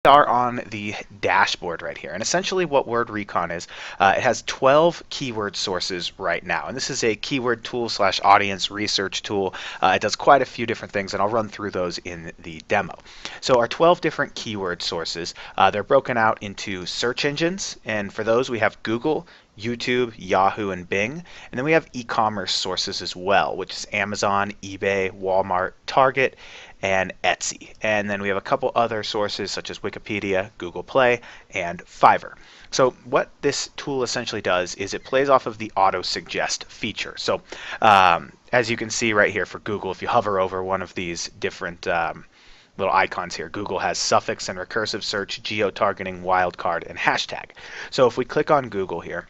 Are on the dashboard right here, and essentially what Word Recon is, it has 12 keyword sources right now, and this is a keyword tool slash audience research tool. It does quite a few different things, and I'll run through those in the demo. So our 12 different keyword sources, they're broken out into search engines, and for those we have Google, YouTube, Yahoo, and Bing. And then we have e-commerce sources as well, which is Amazon, eBay, Walmart, Target, and Etsy. And then we have a couple other sources such as Wikipedia, Google Play, and Fiverr. So what this tool essentially does is it plays off of the auto suggest feature. So as you can see right here for Google, if you hover over one of these different little icons here, Google has suffix and recursive search, geo-targeting, wildcard, and hashtag. So if we click on Google here,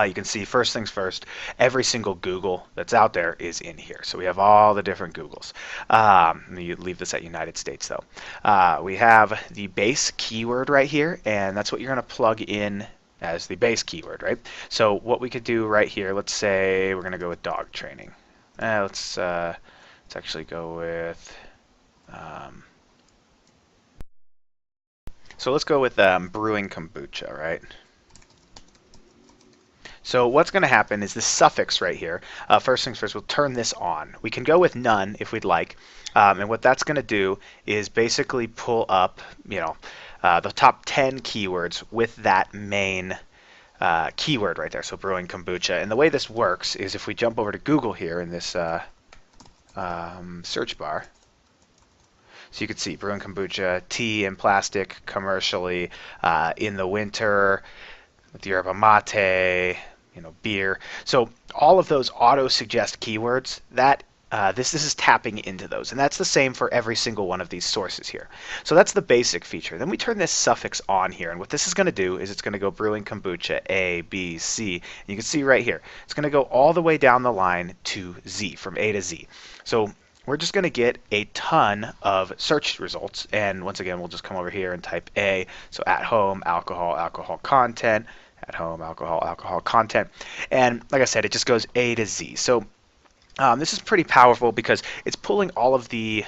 you can see first things first, every single Google that's out there is in here. So we have all the different Googles. Let me leave this at United States though. We have the base keyword right here, and that's what you're going to plug in as the base keyword, right? So what we could do right here, let's say we're going to go with dog training. Let's actually go with so let's go with brewing kombucha, right? So what's going to happen is this suffix right here, first things first, we'll turn this on. We can go with none if we'd like, and what that's going to do is basically pull up, the top 10 keywords with that main keyword right there, so brewing kombucha. And the way this works is if we jump over to Google here in this search bar, so you can see brewing kombucha, tea and plastic, commercially, in the winter, with yerba mate, beer. So all of those auto suggest keywords, that this is tapping into those, and that's the same for every single one of these sources here. So that's the basic feature. Then we turn this suffix on here, and what this is going to do is it's going to go brewing kombucha A, B, C. And you can see right here, it's going to go all the way down the line to Z, from A to Z. So we're just going to get a ton of search results, and once again, we'll just come over here and type A. So at home, alcohol, alcohol content. At home, alcohol, alcohol content. And like I said, it just goes A to Z. So this is pretty powerful because it's pulling all of the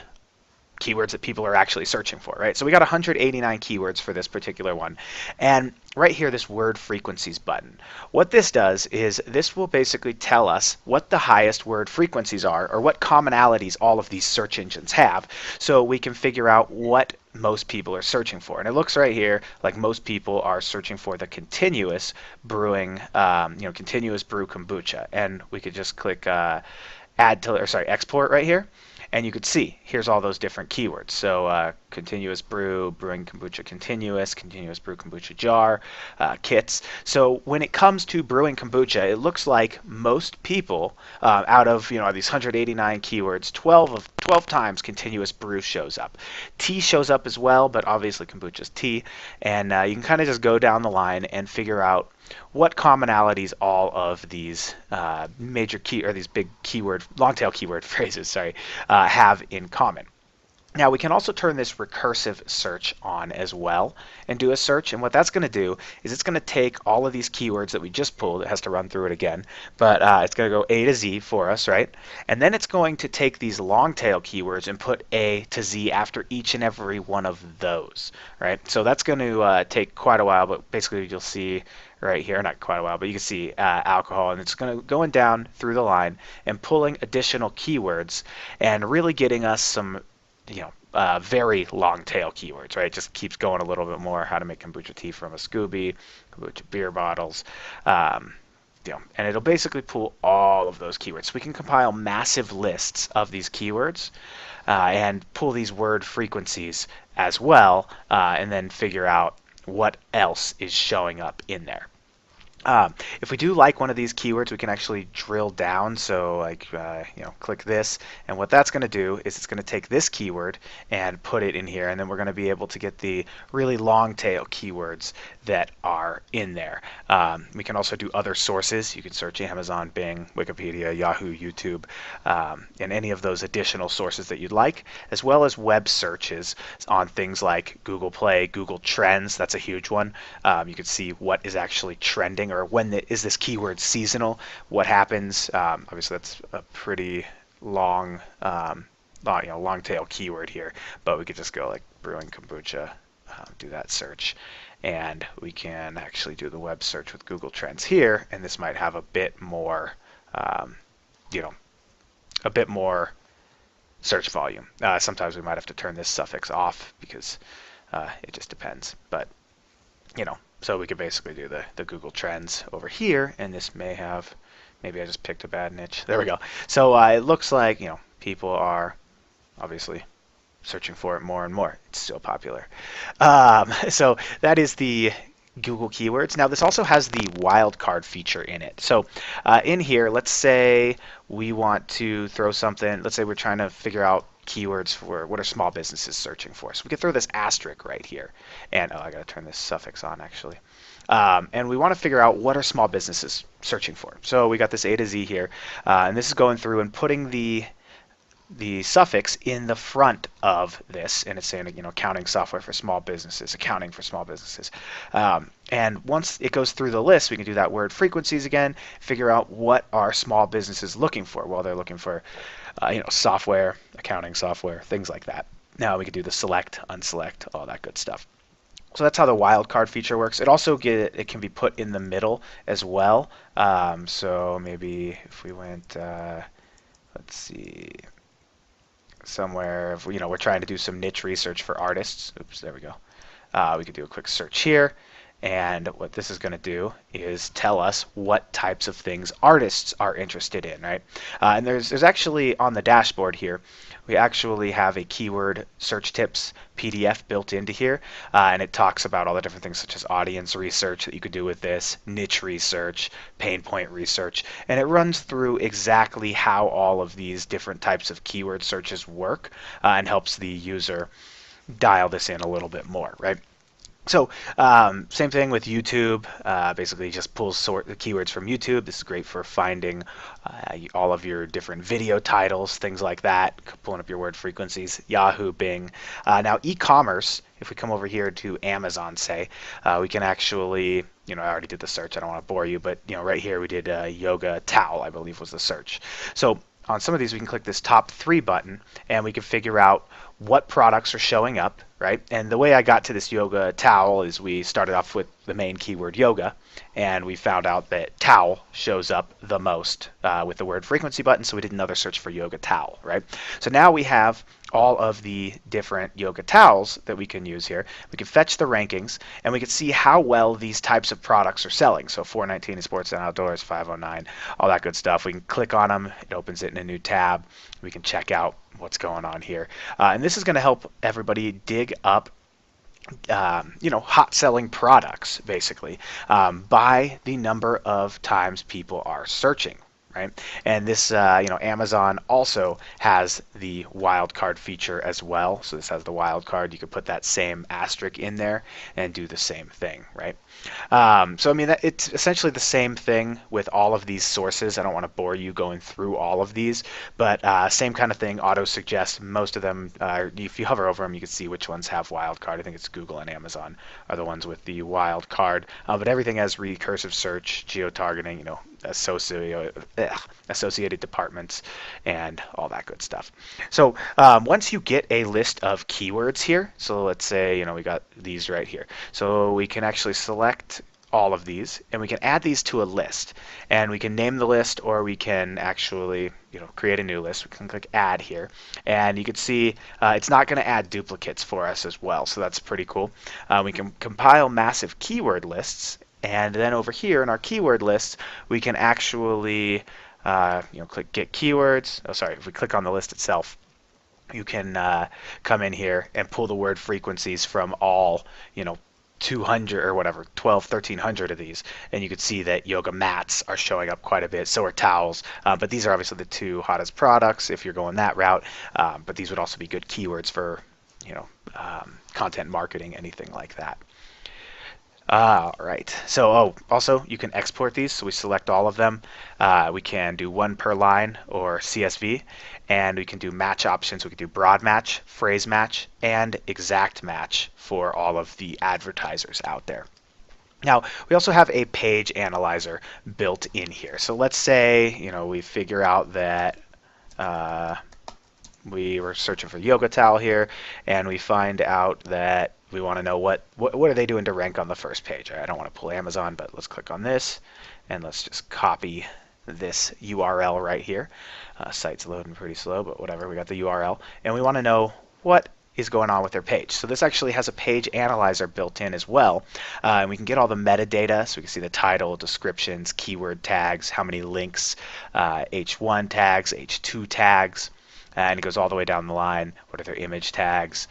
keywords that people are actually searching for, right? So we got 189 keywords for this particular one. And right here, this word frequencies button. What this does is this will basically tell us what the highest word frequencies are, or what commonalities all of these search engines have, so we can figure out what most people are searching for. And it looks right here like most people are searching for the continuous brewing, continuous brew kombucha. And we could just click export right here. And you could see, here's all those different keywords. So continuous brew, brewing kombucha continuous, continuous brew kombucha jar, kits. So when it comes to brewing kombucha, it looks like most people, out of these 189 keywords, 12 times continuous brew shows up. Tea shows up as well, but obviously kombucha's tea. And you can kind of just go down the line and figure out what commonalities all of these these big keyword, long tail keyword phrases, have in common. Now we can also turn this recursive search on as well and do a search, and what that's going to do is it's going to take all of these keywords that we just pulled. It has to run through it again, but it's going to go A to Z for us, right? And then it's going to take these long tail keywords and put A to Z after each and every one of those, right? So that's going to take quite a while, but basically you'll see right here, not quite a while, but you can see alcohol, and it's going down through the line and pulling additional keywords and really getting us some very long tail keywords, right? It just keeps going a little bit more. How to make kombucha tea from a Scooby, kombucha beer bottles, and it'll basically pull all of those keywords. So we can compile massive lists of these keywords and pull these word frequencies as well, and then figure out what else is showing up in there. If we do like one of these keywords, we can actually drill down. So like, click this, and what that's going to do is it's going to take this keyword and put it in here, and then we're going to be able to get the really long tail keywords that are in there. We can also do other sources. You can search Amazon, Bing, Wikipedia, Yahoo, YouTube, and any of those additional sources that you'd like, as well as web searches on things like Google Play, Google Trends. That's a huge one. You can see what is actually trending, or when is this keyword seasonal, what happens. Obviously that's a pretty long long tail keyword here, but we could just go like brewing kombucha do that search. And we can actually do the web search with Google Trends here, and this might have a bit more, you know, a bit more search volume. Sometimes we might have to turn this suffix off because it just depends. But, you know, so we could basically do the Google Trends over here, and this may have, maybe I just picked a bad niche. There we go. So it looks like, you know, people are obviously searching for it more and more. It's so popular. So that is the Google keywords. Now this also has the wildcard feature in it. So in here, let's say we want to throw something, let's say we're trying to figure out keywords for what are small businesses searching for. So we can throw this asterisk right here. And I gotta turn this suffix on actually. And we want to figure out what are small businesses searching for. So we got this A to Z here, and this is going through and putting the suffix in the front of this, and it's saying, you know, accounting software for small businesses, accounting for small businesses. And once it goes through the list, we can do that word frequencies again, figure out what are small businesses looking for. Well, they're looking for, you know, software, accounting software, things like that. Now we can do the select, unselect, all that good stuff. So that's how the wildcard feature works. It also it can be put in the middle as well. So maybe if we went, let's see, somewhere, if, you know, we're trying to do some niche research for artists. Oops, there we go. We could do a quick search here, and what this is going to do is tell us what types of things artists are interested in, right? And there's actually on the dashboard here, we actually have a keyword search tips PDF built into here, and it talks about all the different things such as audience research that you could do with this, niche research, pain point research, and it runs through exactly how all of these different types of keyword searches work, and helps the user dial this in a little bit more, right? So same thing with YouTube. Basically just pulls the keywords from YouTube. This is great for finding all of your different video titles, things like that, pulling up your word frequencies, Yahoo, Bing. Now e-commerce, if we come over here to Amazon, say, we can actually, you know, I already did the search, I don't want to bore you, but, you know, right here we did yoga towel, I believe was the search. So on some of these we can click this top 3 button and we can figure out what products are showing up, right? And the way I got to this yoga towel is we started off with the main keyword yoga, and we found out that towel shows up the most with the word frequency button, so we did another search for yoga towel, right? So now we have all of the different yoga towels that we can use here. We can fetch the rankings, and we can see how well these types of products are selling. So 419 is sports and outdoors, 509, all that good stuff. We can click on them. It opens it in a new tab. We can check out what's going on here. And this is going to help everybody dig up you know, hot selling products, basically, by the number of times people are searching, right? And this, you know, Amazon also has the wildcard feature as well. So this has the wildcard. You could put that same asterisk in there and do the same thing, right? So I mean, it's essentially the same thing with all of these sources. I don't want to bore you going through all of these, but same kind of thing. Auto suggest most of them. If you hover over them, you can see which ones have wildcard. I think it's Google and Amazon are the ones with the wildcard. But everything has recursive search, geo-targeting, you know, associated departments, and all that good stuff. So once you get a list of keywords here, so let's say, you know, we got these right here. So we can actually select all of these, and we can add these to a list, and we can name the list, or we can actually, you know, create a new list. We can click add here, and you can see it's not going to add duplicates for us as well, so that's pretty cool. We can compile massive keyword lists, and then over here in our keyword lists, we can actually, you know, click get keywords. Oh, sorry, if we click on the list itself, you can come in here and pull the word frequencies from all, you know, 200 or whatever, 1,300 of these, and you can see that yoga mats are showing up quite a bit, so are towels, but these are obviously the 2 hottest products if you're going that route, but these would also be good keywords for, you know, content marketing, anything like that. All right, so also you can export these, so we select all of them. We can do 1 per line or CSV, and we can do match options. We can do broad match, phrase match, and exact match for all of the advertisers out there. Now, we also have a page analyzer built in here. So let's say, you know, we figure out that we were searching for yoga towel here, and we find out that we want to know what are they doing to rank on the first page. I don't want to pull Amazon, but let's click on this and let's just copy this URL right here. Site's loading pretty slow, but whatever, we got the URL. And we want to know what is going on with their page. So this actually has a page analyzer built in as well. And we can get all the metadata, so we can see the title, descriptions, keyword tags, how many links, H1 tags, H2 tags, and it goes all the way down the line. What are their image tags?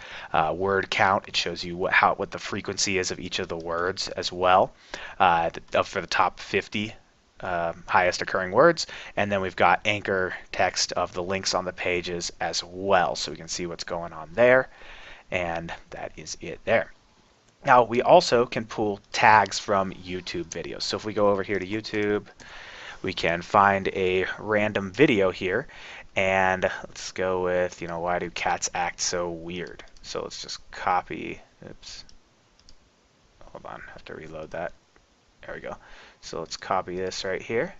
Word count, it shows you what the frequency is of each of the words as well, for the top 50 highest occurring words. And then we've got anchor text of the links on the pages as well, so we can see what's going on there. And that is it there. Now we also can pull tags from YouTube videos. So if we go over here to YouTube, we can find a random video here, and let's go with, why do cats act so weird? So let's just copy, oops, hold on, I have to reload that. There we go. So let's copy this right here,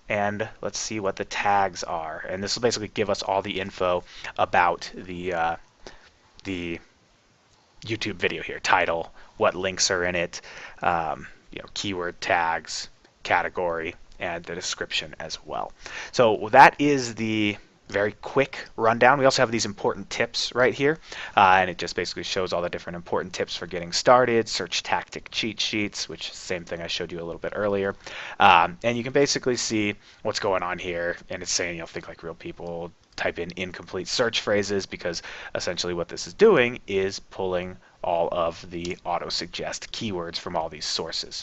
and let's see what the tags are. And this will basically give us all the info about the YouTube video here. Title, what links are in it, keyword tags, category, and the description as well. So that is the very quick rundown. We also have these important tips right here, and it just basically shows all the different important tips for getting started, search tactic cheat sheets, which is the same thing I showed you a little bit earlier. And you can basically see what's going on here, and it's saying, think like real people, type in incomplete search phrases, because essentially what this is doing is pulling all of the auto-suggest keywords from all these sources.